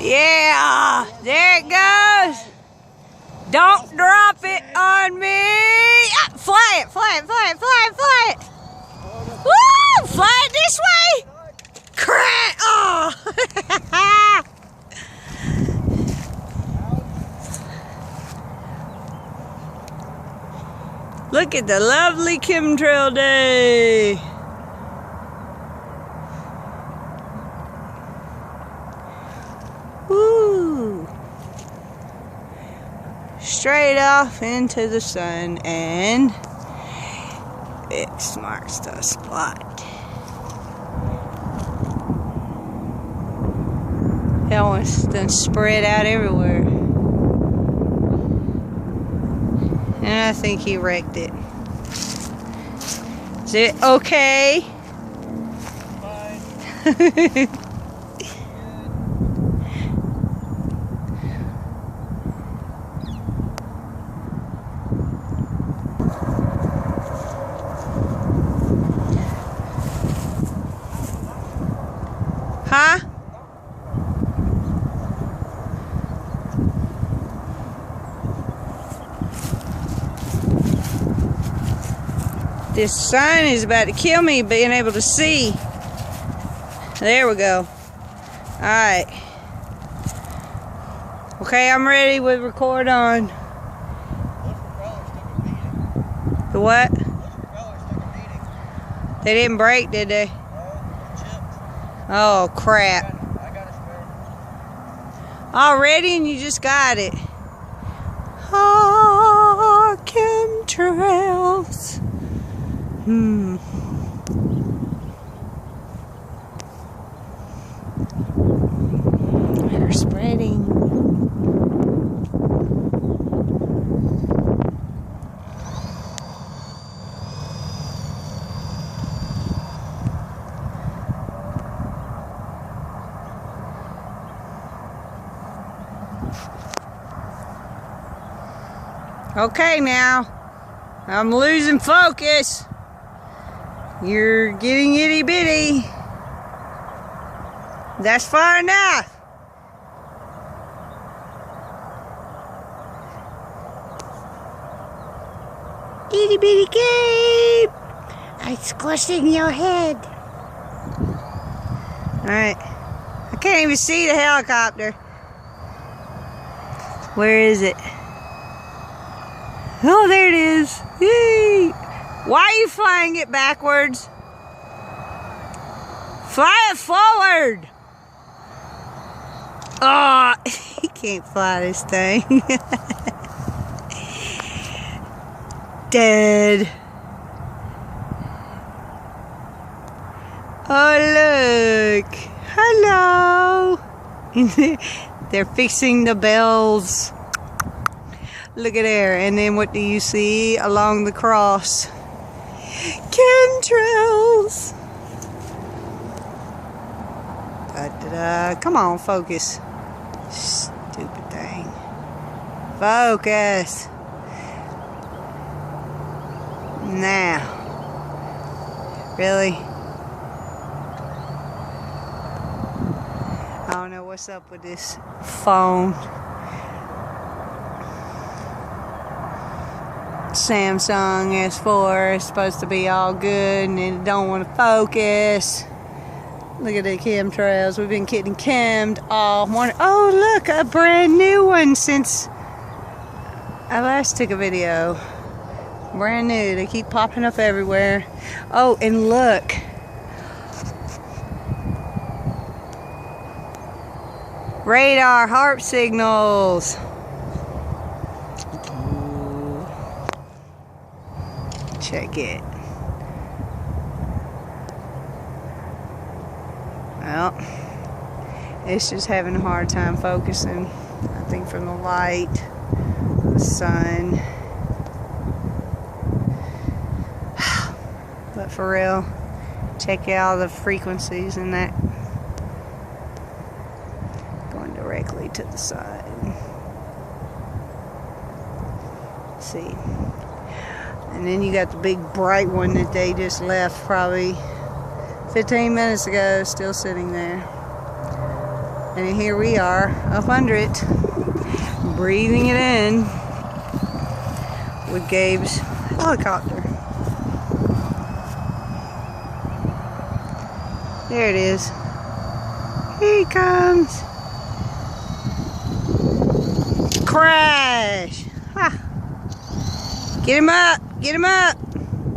Yeah, there it goes. Don't drop it on me. Ah, fly it, fly it, fly it, fly it, fly it. Woo! Fly it this way. Crack! Oh! Look at the lovely chemtrail day. Woo! Straight off into the sun, and it marks the spot. That one's done spread out everywhere. And I think he wrecked it. Is it okay? Fine. Huh? This sign is about to kill me being able to see. There we go. Alright. Okay, I'm ready with record on. The what? They didn't break, did they? Oh, crap. Already, and you just got it. Ah, chemtrails. They're spreading. Okay, now I'm losing focus. You're getting itty bitty. That's far enough. Itty bitty cape. I'm squishing your head. Alright. I can't even see the helicopter. Where is it? Oh, there it is. Yay! Why are you flying it backwards? Fly it forward! Oh, he can't fly this thing. Dead. Oh, look. Hello. They're fixing the bells. Look at there. And then what do you see along the cross? Chemtrails. Da-da-da. Come on, focus. Stupid thing. Focus. Now. Really? I don't know what's up with this phone. Samsung S4 is supposed to be all good, and it don't want to focus. Look at the chemtrails. We've been getting chemmed all morning. Oh, look, a brand new one since I last took a video. Brand new. They keep popping up everywhere. Oh, and look. Radar harp signals. Check it. Well, it's just having a hard time focusing. I think from the light, the sun. But for real, check out the frequencies and that. Going directly to the side. Let's see. And then you got the big bright one that they just left probably 15 minutes ago, still sitting there. And here we are up under it, breathing it in with Gabe's helicopter. There it is. Here he comes. Crash! Ha! Get him up! Get him up!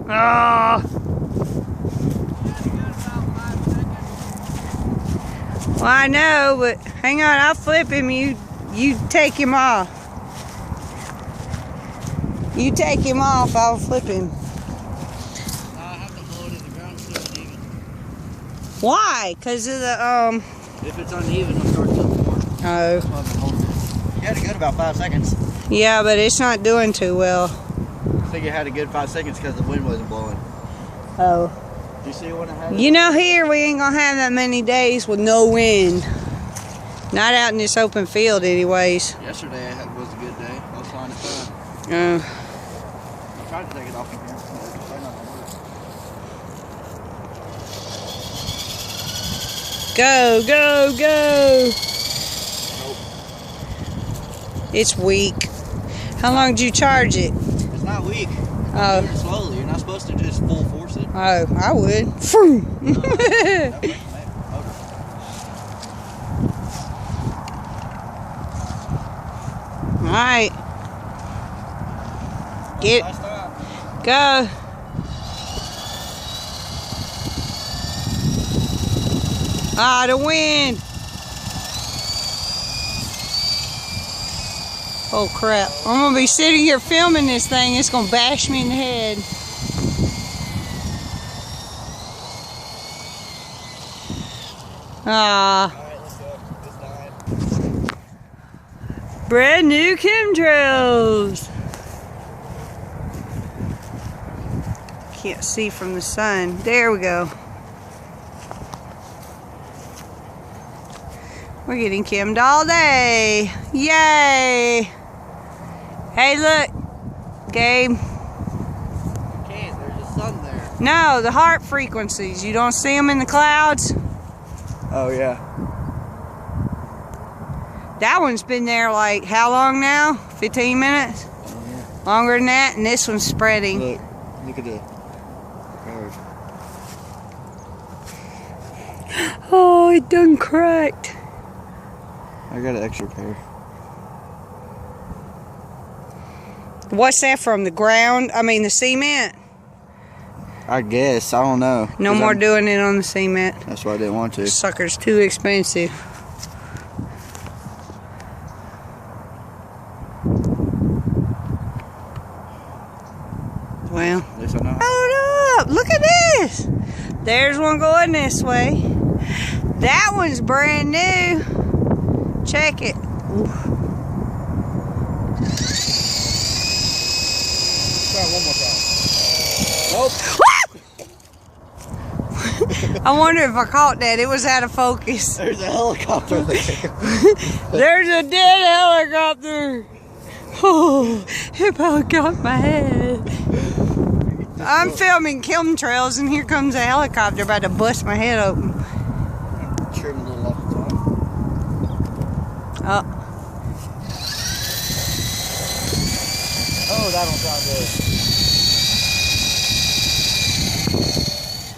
Oh. Well, I know, but hang on, I'll flip him. You take him off. You take him off, I'll flip him. I have to blow it in the ground so it's uneven. Why? Because of the, If it's uneven, it'll start to more. Oh. You had a good about 5 seconds. Yeah, but it's not doing too well. I think it had a good 5 seconds because the wind wasn't blowing. Oh. Do you see when it had? You know, here we ain't gonna have that many days with no wind. Not out in this open field anyways. Yesterday was a good day. I was flying it fine. I tried to take it off from here. Go, go, go! Nope. It's weak. How long did you charge it? It's not weak. Oh. Do it slowly. You're not supposed to just full force it. Oh, I would. Alright. Get go. Ah, the wind. Oh crap. I'm gonna be sitting here filming this thing. It's gonna bash me in the head. Ah. Alright, let's go. It's dying. Brand new chemtrails. Can't see from the sun. There we go. We're getting chemmed all day. Yay! Hey, look, Gabe. Can't. There's a sun there. No, the heart frequencies. You don't see them in the clouds? Oh yeah. That one's been there like how long now? 15 minutes? Oh yeah. Longer than that, and this one's spreading. Look at the curve. Oh, it done cracked. I got an extra pair. What's that from? The ground? I mean the cement? I guess. I don't know. No more doing it on the cement. That's why I didn't want to. Sucker's too expensive. Well, hold up! Look at this! There's one going this way. That one's brand new. Check it. Oof. Try one more time. Nope. I wonder if I caught that. It was out of focus. There's a helicopter there. There's a dead helicopter. Oh, it about got my head. I'm filming chemtrails and here comes a helicopter about to bust my head open. Trim a little off the top. Oh. Oh, that don't sound good.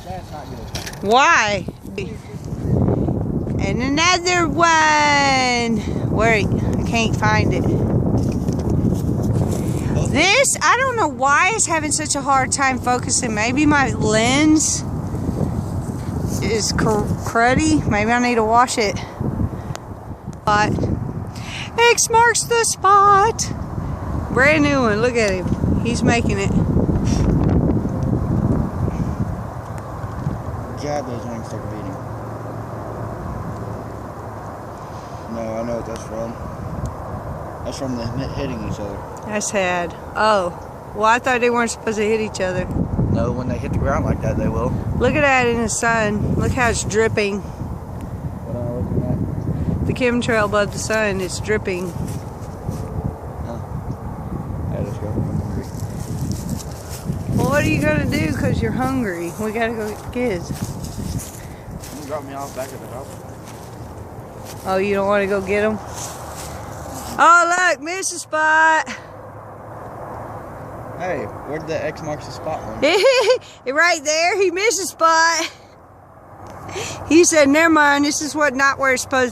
That's not good. Why? And another one. Wait, I can't find it. This, I don't know why it's having such a hard time focusing. Maybe my lens is cruddy. Maybe I need to wash it. But X marks the spot. Brand new one. Look at him. He's making it. God, those wings start beating. No, I know what that's from. That's from the hitting each other. That's had. Oh. Well, I thought they weren't supposed to hit each other. No, when they hit the ground like that, they will. Look at that in the sun. Look how it's dripping. What am I looking at? The chemtrail above the sun, it's dripping. Yeah, let's go. I'm hungry. Well, what are you going to do because you're hungry? We got to go get the kids. You can drop me off back at the house. Oh, you don't want to go get them? Oh, look, missed a spot. Hey, where did the X marks the spot one? Right there, he missed a spot. He said, never mind, this is not where it's supposed to be.